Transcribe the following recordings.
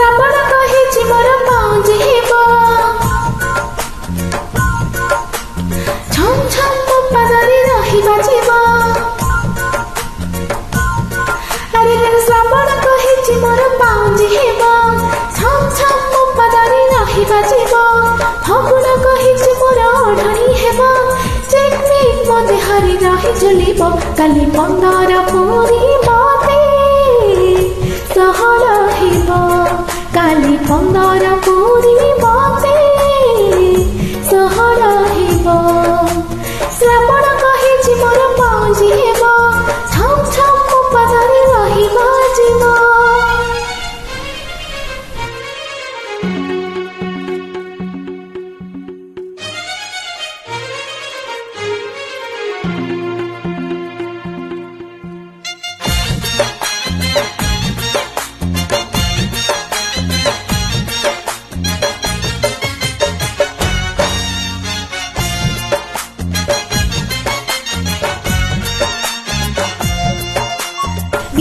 ଶ୍ରାବଣ କହିଛି ମୋର ପାଉଁଜି ହେବ ଛମ୍ ଛମ୍ ମୋ ପାଦରେ ରହିବା ଯିବ ଆରେ ଶ୍ରାବଣ କହିଛି ମୋର ପାଉଁଜି ହେବ ଛମ୍ ଛମ୍ ମୋ ପାଦରେ ରହିବା ଯିବ ଫଗୁଣ କହିଛି ମୋର ଓଢ଼ଣୀ ହେବ ଚିକମିକ ମୋ ଦେହରେ ରହି ଝୁଲିବ କାଲି 15 ପୁରୀ ମତେ ଷୋହଳ ହେବ କାଲି 15 ପୁରୀ ମତେ ଷୋହଳ ହେବ ଶ୍ରାବଣ କହିଛି ମୋର ପାଉଁଜି ହେବ ଛମ୍ ଛମ୍ ମୋ ପାଦରେ ରହିବା ଯିବ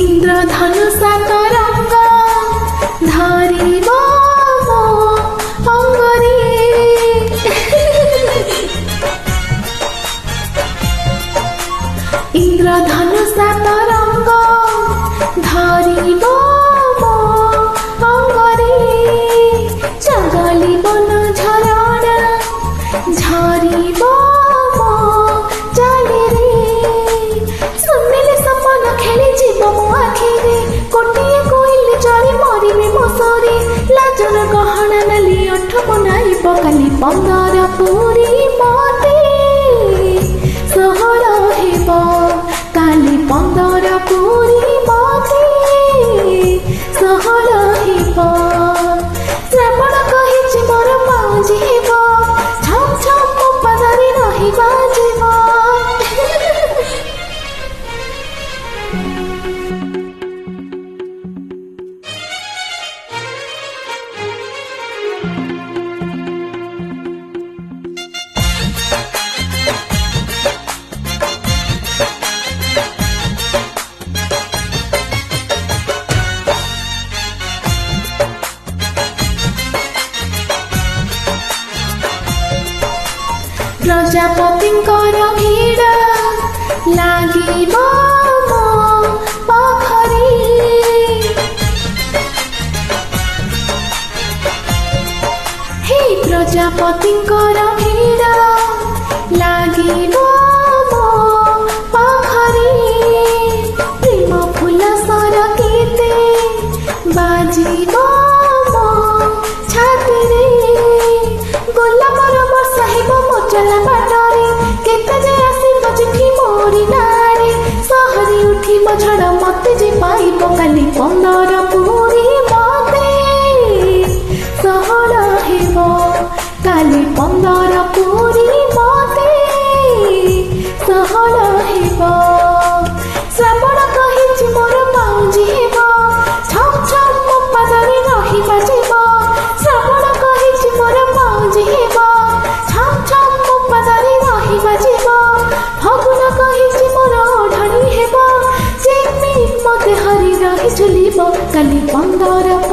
ইন্দ্রধনুষ তরঙ্গ ধরিব মো অঙ্গরে ইন্দ্রধনুষ তরঙ্গ ধরিব মো অঙ্গরে জঙ্গলি বন ঝরଣା ঝরিব মো চালিরে শুনিলে সপন খেলি জীব মো আখিরে কোটিয়ে কোইলি চড়ি মরিবে মো সরে লাজর গহଣା নালি ওঠ বনাইব কালি 15 পুରୀ মতে ষোহଳ ହେବ কালি 15 পুରୀ মতে ଷୋହଳ ହେବ ଶ୍ରାବଣ କହିଛି ମୋର ପାଉଁଜି ହେବ ଛମ୍ ଛମ୍ ମୋ ପାଦରେ ରହିବା ଯିବ ପ୍ରଜାପତିଙ୍କର ଭିଡ଼ ଲାଗିବ ମୋ ପାଖରେ ହେ ପ୍ରଜାପତିଙ୍କର ଭିଡ଼ ଲାଗିବ ମୋ ପାଖରେ ପ୍ରେମ ଫୁଲ ସର କେତେ ବାଜିବ ମୋ ଛାତିରେ ଗୋଲାପର ବର୍ଷା ହେବ ମୋ ଚଲା ବାଟରେ କେତେ ଯେ ଆସିବ ଚିଠି ମୋରି ନାଁରେ ସହରି ଉଠିବ ଝଡ଼ ମତେ ଯେ ପାଇବ କାଲି 15 ପୁରୀ ମତେ ଷୋହଳ ହେବ କାଲି 15 ପୁରୀ ମତେ ଷୋହଳ ହେବ ଶ୍ରାବଣ କହିଛି ମୋର ପାଉଁଜି ହେବ ଛମ୍ ଛମ୍ ମୋ ପାଦରେ ରହିବା ଯିବ ଶ୍ରାବଣ କହିଛି ମୋର ପାଉଁଜି ହେବ ଛମ୍ ଛମ୍ ମୋ ପାଦରେ ରହିବା ଯିବ ଫଗୁଣ କହିଛି ମୋର ଓଢ଼ଣୀ ହେବ ଚିକମିକ ମୋ ଦେହରେ ରହି ଝୁଲିବ କାଲି 15